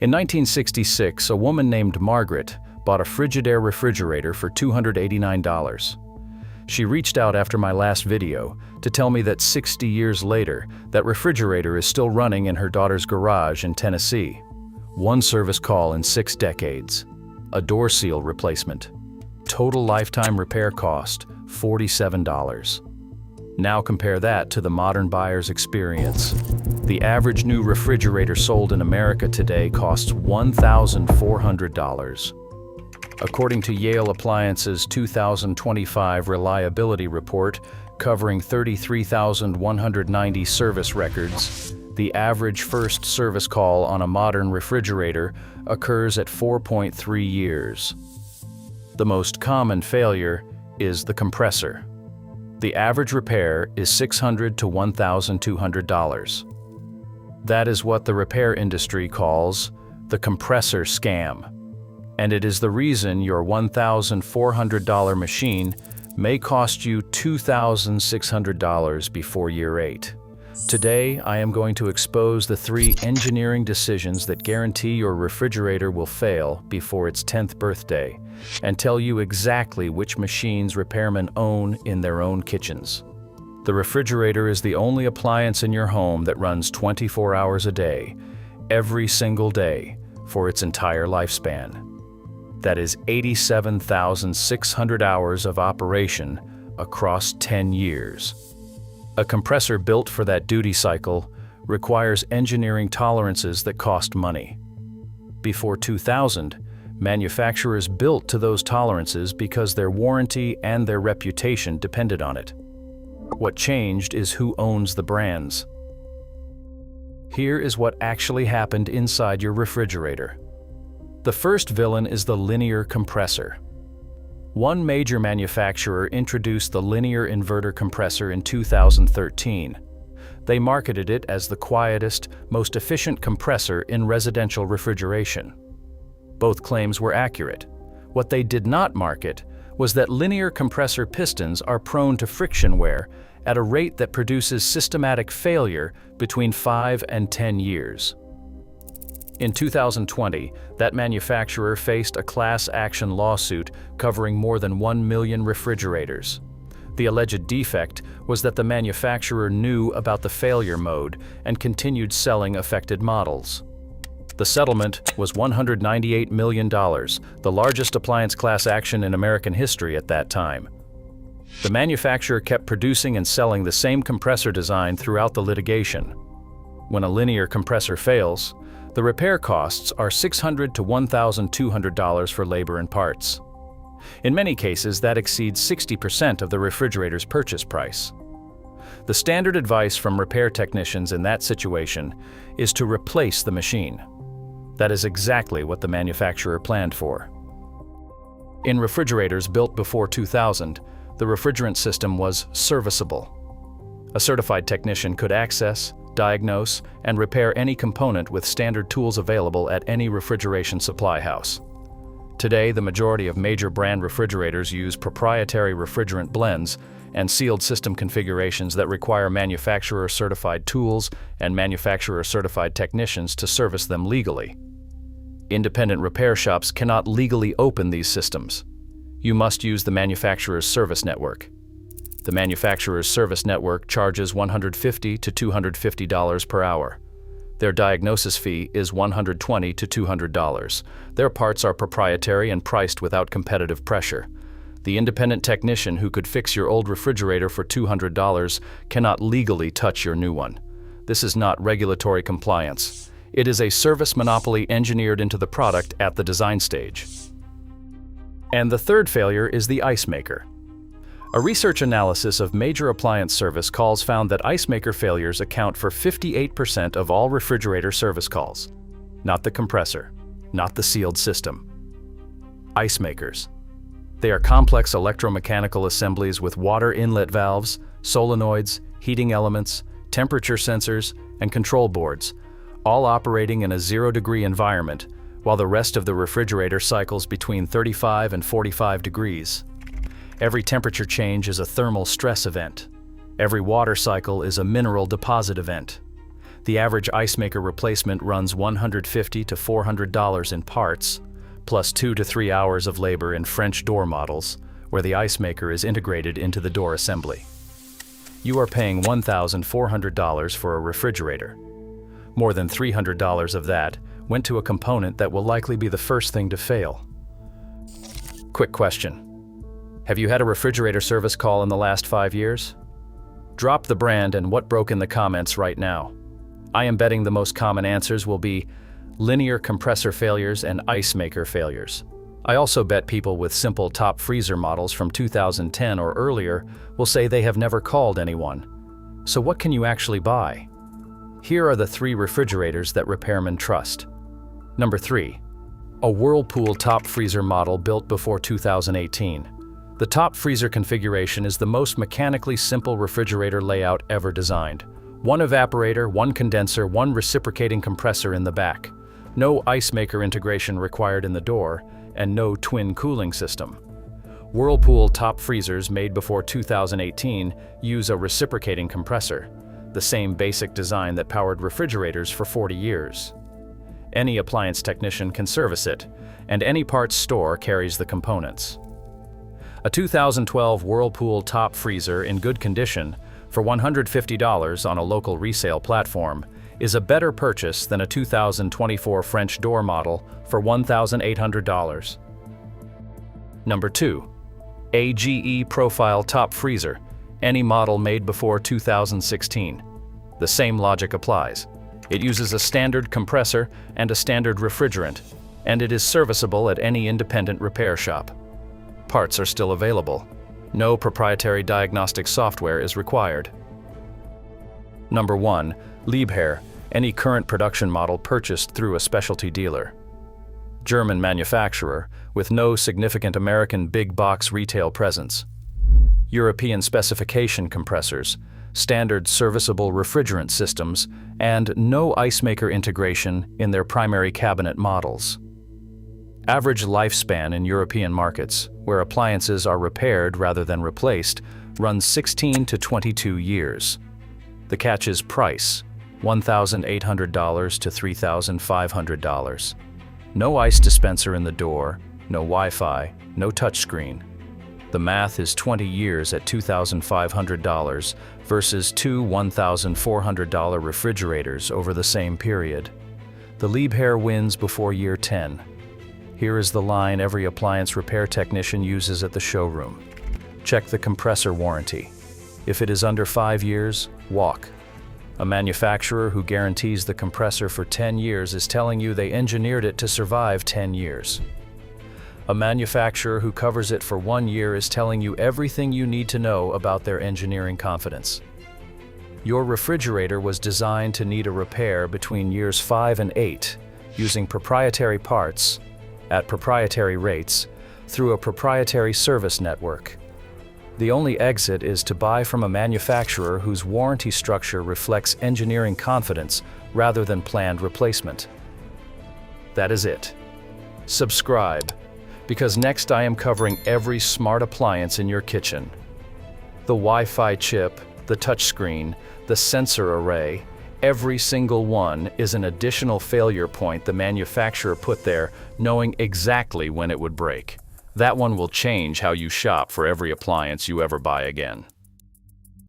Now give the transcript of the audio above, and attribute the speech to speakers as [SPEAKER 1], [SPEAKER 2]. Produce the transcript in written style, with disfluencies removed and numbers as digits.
[SPEAKER 1] In 1966, a woman named Margaret bought a Frigidaire refrigerator for $289. She reached out after my last video to tell me that 60 years later, that refrigerator is still running in her daughter's garage in Tennessee. One service call in 6 decades. A door seal replacement. Total lifetime repair cost, $47. Now compare that to the modern buyer's experience. The average new refrigerator sold in America today costs $1,400. According to Yale Appliances' 2025 reliability report, covering 33,190 service records, the average first service call on a modern refrigerator occurs at 4.3 years. The most common failure is the compressor. The average repair is $600 to $1,200. That is what the repair industry calls the compressor scam. And it is the reason your $1,400 machine may cost you $2,600 before year 8. Today, I am going to expose the 3 engineering decisions that guarantee your refrigerator will fail before its 10th birthday, and tell you exactly which machines repairmen own in their own kitchens. The refrigerator is the only appliance in your home that runs 24 hours a day, every single day, for its entire lifespan. That is 87,600 hours of operation across 10 years. A compressor built for that duty cycle requires engineering tolerances that cost money. Before 2000, manufacturers built to those tolerances because their warranty and their reputation depended on it. What changed is who owns the brands. Here is what actually happened inside your refrigerator. The first villain is the linear compressor. One major manufacturer introduced the linear inverter compressor in 2013. They marketed it as the quietest, most efficient compressor in residential refrigeration. Both claims were accurate. What they did not market was that linear compressor pistons are prone to friction wear at a rate that produces systematic failure between 5 and 10 years. In 2020, that manufacturer faced a class action lawsuit covering more than 1 million refrigerators. The alleged defect was that the manufacturer knew about the failure mode and continued selling affected models. The settlement was $198 million, the largest appliance class action in American history at that time. The manufacturer kept producing and selling the same compressor design throughout the litigation. When a linear compressor fails, the repair costs are $600 to $1,200 for labor and parts. In many cases, that exceeds 60% of the refrigerator's purchase price. The standard advice from repair technicians in that situation is to replace the machine. That is exactly what the manufacturer planned for. In refrigerators built before 2000, the refrigerant system was serviceable. A certified technician could access, diagnose, and repair any component with standard tools available at any refrigeration supply house. Today, the majority of major brand refrigerators use proprietary refrigerant blends and sealed system configurations that require manufacturer-certified tools and manufacturer-certified technicians to service them legally. Independent repair shops cannot legally open these systems. You must use the manufacturer's service network. The manufacturer's service network charges $150 to $250 per hour. Their diagnosis fee is $120 to $200. Their parts are proprietary and priced without competitive pressure. The independent technician who could fix your old refrigerator for $200 cannot legally touch your new one. This is not regulatory compliance. It is a service monopoly engineered into the product at the design stage. And the third failure is the ice maker. A research analysis of major appliance service calls found that ice maker failures account for 58% of all refrigerator service calls. Not the compressor, not the sealed system. Ice makers. They are complex electromechanical assemblies with water inlet valves, solenoids, heating elements, temperature sensors, and control boards, all operating in a 0-degree environment, while the rest of the refrigerator cycles between 35 and 45 degrees. Every temperature change is a thermal stress event. Every water cycle is a mineral deposit event. The average ice maker replacement runs $150 to $400 in parts, plus 2 to 3 hours of labor in French door models, where the ice maker is integrated into the door assembly. You are paying $1,400 for a refrigerator. More than $300 of that went to a component that will likely be the first thing to fail. Quick question. Have you had a refrigerator service call in the last 5 years? Drop the brand and what broke in the comments right now. I am betting the most common answers will be linear compressor failures and ice maker failures. I also bet people with simple top freezer models from 2010 or earlier will say they have never called anyone. So what can you actually buy? Here are the 3 refrigerators that repairmen trust. Number 3. A Whirlpool top freezer model built before 2018. The top freezer configuration is the most mechanically simple refrigerator layout ever designed. 1 evaporator, 1 condenser, 1 reciprocating compressor in the back. No ice maker integration required in the door, and no twin cooling system. Whirlpool top freezers made before 2018 use a reciprocating compressor, the same basic design that powered refrigerators for 40 years. Any appliance technician can service it, and any parts store carries the components. A 2012 Whirlpool top freezer in good condition for $150 on a local resale platform is a better purchase than a 2024 French door model for $1,800. Number 2. AGE Profile Top Freezer, any model made before 2016. The same logic applies. It uses a standard compressor and a standard refrigerant, and it is serviceable at any independent repair shop. Parts are still available. No proprietary diagnostic software is required. Number 1. Liebherr, any current production model purchased through a specialty dealer. German manufacturer with no significant American big box retail presence. European specification compressors, standard serviceable refrigerant systems, and no ice maker integration in their primary cabinet models. Average lifespan in European markets, where appliances are repaired rather than replaced, runs 16 to 22 years. The catch is price, $1,800 to $3,500. No ice dispenser in the door, no Wi-Fi, no touchscreen. The math is 20 years at $2,500 versus 2 $1,400 refrigerators over the same period. The Liebherr wins before year 10. Here is the line every appliance repair technician uses at the showroom. Check the compressor warranty. If it is under 5 years, walk. A manufacturer who guarantees the compressor for 10 years is telling you they engineered it to survive 10 years. A manufacturer who covers it for 1 year is telling you everything you need to know about their engineering confidence. Your refrigerator was designed to need a repair between years 5 and 8, using proprietary parts, at proprietary rates, through a proprietary service network. The only exit is to buy from a manufacturer whose warranty structure reflects engineering confidence rather than planned replacement. That is it. Subscribe, because next I am covering every smart appliance in your kitchen. The Wi-Fi chip, the touchscreen, the sensor array, every single one is an additional failure point the manufacturer put there, knowing exactly when it would break. That one will change how you shop for every appliance you ever buy again.